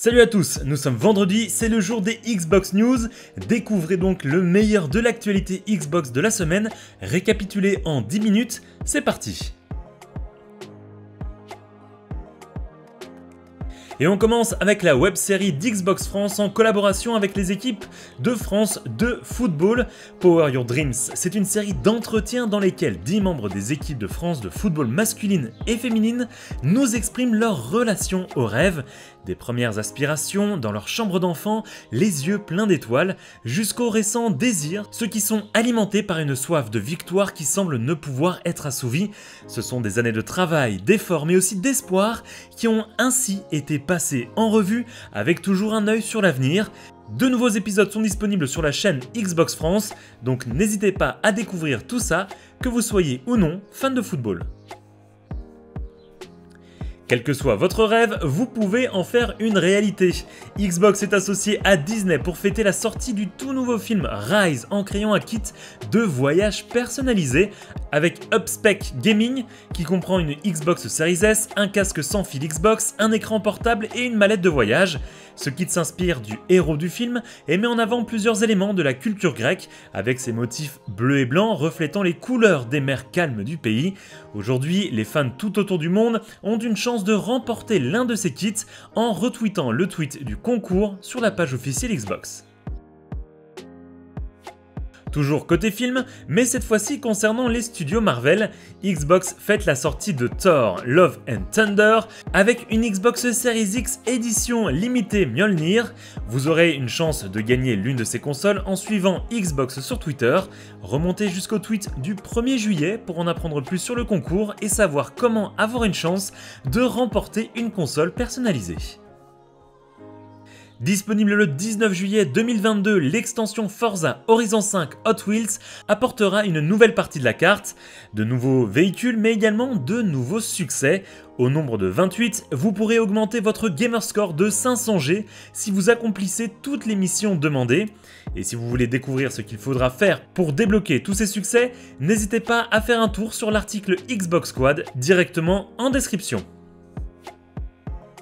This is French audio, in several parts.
Salut à tous, nous sommes vendredi, c'est le jour des Xbox News. Découvrez donc le meilleur de l'actualité Xbox de la semaine, récapitulé en 10 minutes, c'est parti. Et on commence avec la web-série d'Xbox France en collaboration avec les équipes de France de football. Power Your Dreams, c'est une série d'entretiens dans lesquels 10 membres des équipes de France de football masculine et féminine nous expriment leur relation au rêve, des premières aspirations dans leur chambre d'enfant, les yeux pleins d'étoiles, jusqu'aux récents désirs, ceux qui sont alimentés par une soif de victoire qui semble ne pouvoir être assouvie. Ce sont des années de travail, d'efforts mais aussi d'espoir qui ont ainsi été passées en revue avec toujours un œil sur l'avenir. De nouveaux épisodes sont disponibles sur la chaîne Xbox France, donc n'hésitez pas à découvrir tout ça, que vous soyez ou non fan de football. Quel que soit votre rêve, vous pouvez en faire une réalité. Xbox est associé à Disney pour fêter la sortie du tout nouveau film Rise en créant un kit de voyage personnalisé avec Upspec Gaming qui comprend une Xbox Series S, un casque sans fil Xbox, un écran portable et une mallette de voyage. Ce kit s'inspire du héros du film et met en avant plusieurs éléments de la culture grecque avec ses motifs bleus et blancs reflétant les couleurs des mers calmes du pays. Aujourd'hui, les fans tout autour du monde ont une chance de remporter l'un de ces kits en retweetant le tweet du concours sur la page officielle Xbox. Toujours côté film, mais cette fois-ci concernant les studios Marvel, Xbox fête la sortie de Thor Love and Thunder avec une Xbox Series X édition limitée Mjolnir. Vous aurez une chance de gagner l'une de ces consoles en suivant Xbox sur Twitter. Remontez jusqu'au tweet du 1er juillet pour en apprendre plus sur le concours et savoir comment avoir une chance de remporter une console personnalisée. Disponible le 19 juillet 2022, l'extension Forza Horizon 5 Hot Wheels apportera une nouvelle partie de la carte, de nouveaux véhicules mais également de nouveaux succès. Au nombre de 28, vous pourrez augmenter votre Gamerscore de 500G si vous accomplissez toutes les missions demandées. Et si vous voulez découvrir ce qu'il faudra faire pour débloquer tous ces succès, n'hésitez pas à faire un tour sur l'article Xbox Squad directement en description.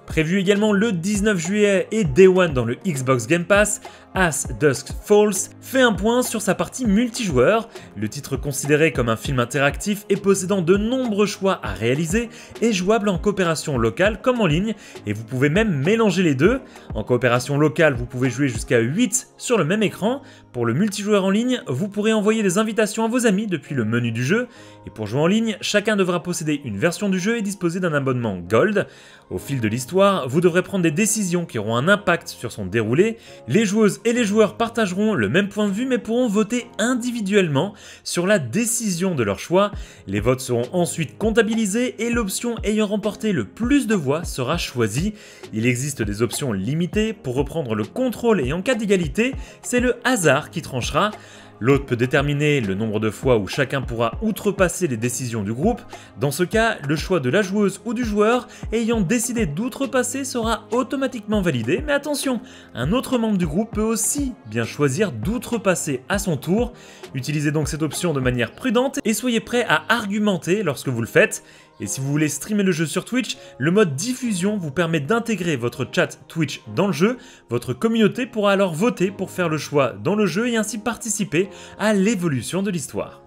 Prévu également le 19 juillet et Day One dans le Xbox Game Pass, As Dusk Falls fait un point sur sa partie multijoueur. Le titre considéré comme un film interactif et possédant de nombreux choix à réaliser est jouable en coopération locale comme en ligne et vous pouvez même mélanger les deux. En coopération locale, vous pouvez jouer jusqu'à 8 sur le même écran. Pour le multijoueur en ligne, vous pourrez envoyer des invitations à vos amis depuis le menu du jeu. Et pour jouer en ligne, chacun devra posséder une version du jeu et disposer d'un abonnement Gold. Au fil de l'histoire, vous devrez prendre des décisions qui auront un impact sur son déroulé. Les joueuses et les joueurs partageront le même point de vue mais pourront voter individuellement sur la décision de leur choix. Les votes seront ensuite comptabilisés et l'option ayant remporté le plus de voix sera choisie. Il existe des options limitées pour reprendre le contrôle et en cas d'égalité, c'est le hasard qui tranchera. L'autre peut déterminer le nombre de fois où chacun pourra outrepasser les décisions du groupe. Dans ce cas, le choix de la joueuse ou du joueur ayant décidé d'outrepasser sera automatiquement validé. Mais attention, un autre membre du groupe peut aussi bien choisir d'outrepasser à son tour. Utilisez donc cette option de manière prudente et soyez prêts à argumenter lorsque vous le faites. Et si vous voulez streamer le jeu sur Twitch, le mode diffusion vous permet d'intégrer votre chat Twitch dans le jeu. Votre communauté pourra alors voter pour faire le choix dans le jeu et ainsi participer à l'évolution de l'histoire.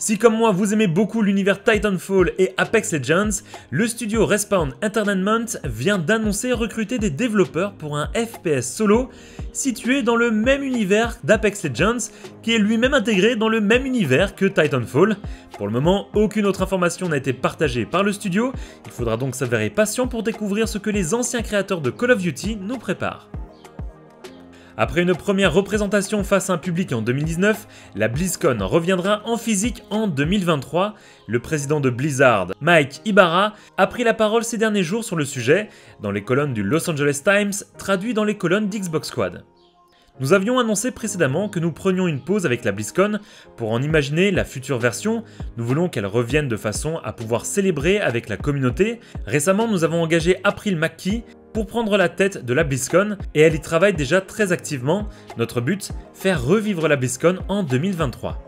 Si comme moi vous aimez beaucoup l'univers Titanfall et Apex Legends, le studio Respawn Entertainment vient d'annoncer recruter des développeurs pour un FPS solo situé dans le même univers d'Apex Legends qui est lui-même intégré dans le même univers que Titanfall. Pour le moment, aucune autre information n'a été partagée par le studio, il faudra donc s'avérer patient pour découvrir ce que les anciens créateurs de Call of Duty nous préparent. Après une première représentation face à un public en 2019, la BlizzCon reviendra en physique en 2023. Le président de Blizzard, Mike Ibarra, a pris la parole ces derniers jours sur le sujet, dans les colonnes du Los Angeles Times, traduit dans les colonnes d'Xbox Squad. Nous avions annoncé précédemment que nous prenions une pause avec la BlizzCon pour en imaginer la future version. Nous voulons qu'elle revienne de façon à pouvoir célébrer avec la communauté. Récemment, nous avons engagé April McKee pour prendre la tête de la BlizzCon et elle y travaille déjà très activement. Notre but, faire revivre la BlizzCon en 2023.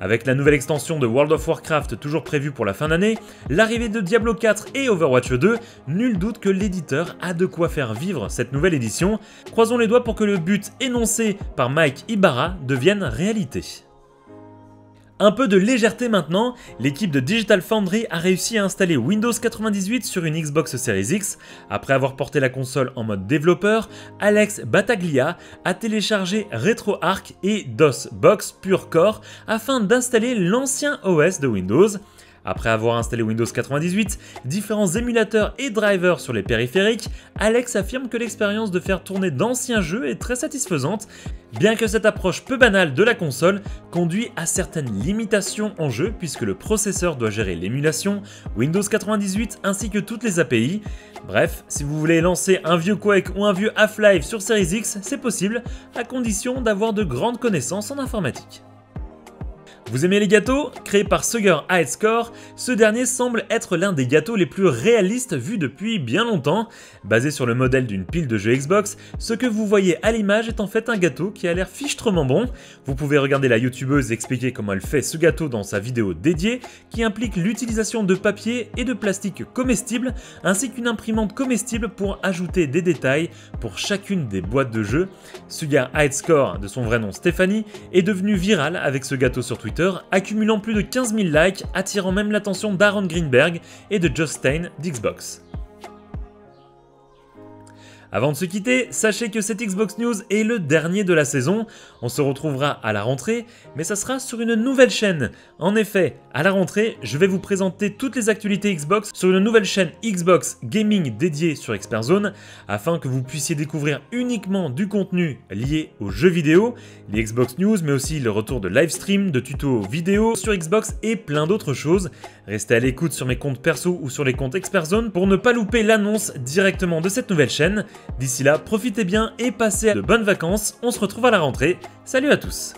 Avec la nouvelle extension de World of Warcraft toujours prévue pour la fin d'année, l'arrivée de Diablo 4 et Overwatch 2, nul doute que l'éditeur a de quoi faire vivre cette nouvelle édition. Croisons les doigts pour que le but énoncé par Mike Ibarra devienne réalité. Un peu de légèreté maintenant, l'équipe de Digital Foundry a réussi à installer Windows 98 sur une Xbox Series X. Après avoir porté la console en mode développeur, Alex Battaglia a téléchargé RetroArch et DOSBox Pure Core afin d'installer l'ancien OS de Windows. Après avoir installé Windows 98, différents émulateurs et drivers sur les périphériques, Alex affirme que l'expérience de faire tourner d'anciens jeux est très satisfaisante, bien que cette approche peu banale de la console conduit à certaines limitations en jeu puisque le processeur doit gérer l'émulation, Windows 98 ainsi que toutes les API. Bref, si vous voulez lancer un vieux Quake ou un vieux Half-Life sur Series X, c'est possible, à condition d'avoir de grandes connaissances en informatique. Vous aimez les gâteaux? Créé par Sugar High Score, ce dernier semble être l'un des gâteaux les plus réalistes vus depuis bien longtemps. Basé sur le modèle d'une pile de jeux Xbox, ce que vous voyez à l'image est en fait un gâteau qui a l'air fichtrement bon. Vous pouvez regarder la youtubeuse expliquer comment elle fait ce gâteau dans sa vidéo dédiée, qui implique l'utilisation de papier et de plastique comestible, ainsi qu'une imprimante comestible pour ajouter des détails pour chacune des boîtes de jeux. Sugar High Score, de son vrai nom Stéphanie, est devenue virale avec ce gâteau sur Twitter, accumulant plus de 15 000 likes, attirant même l'attention d'Aaron Greenberg et de Josh Stein d'Xbox. Avant de se quitter, sachez que cette Xbox News est le dernier de la saison. On se retrouvera à la rentrée, mais ça sera sur une nouvelle chaîne. En effet, à la rentrée, je vais vous présenter toutes les actualités Xbox sur une nouvelle chaîne Xbox Gaming dédiée sur XpertZone, afin que vous puissiez découvrir uniquement du contenu lié aux jeux vidéo, les Xbox News, mais aussi le retour de live stream, de tutos vidéo sur Xbox et plein d'autres choses. Restez à l'écoute sur mes comptes perso ou sur les comptes XpertZone pour ne pas louper l'annonce directement de cette nouvelle chaîne. D'ici là, profitez bien et passez de bonnes vacances, on se retrouve à la rentrée. Salut à tous!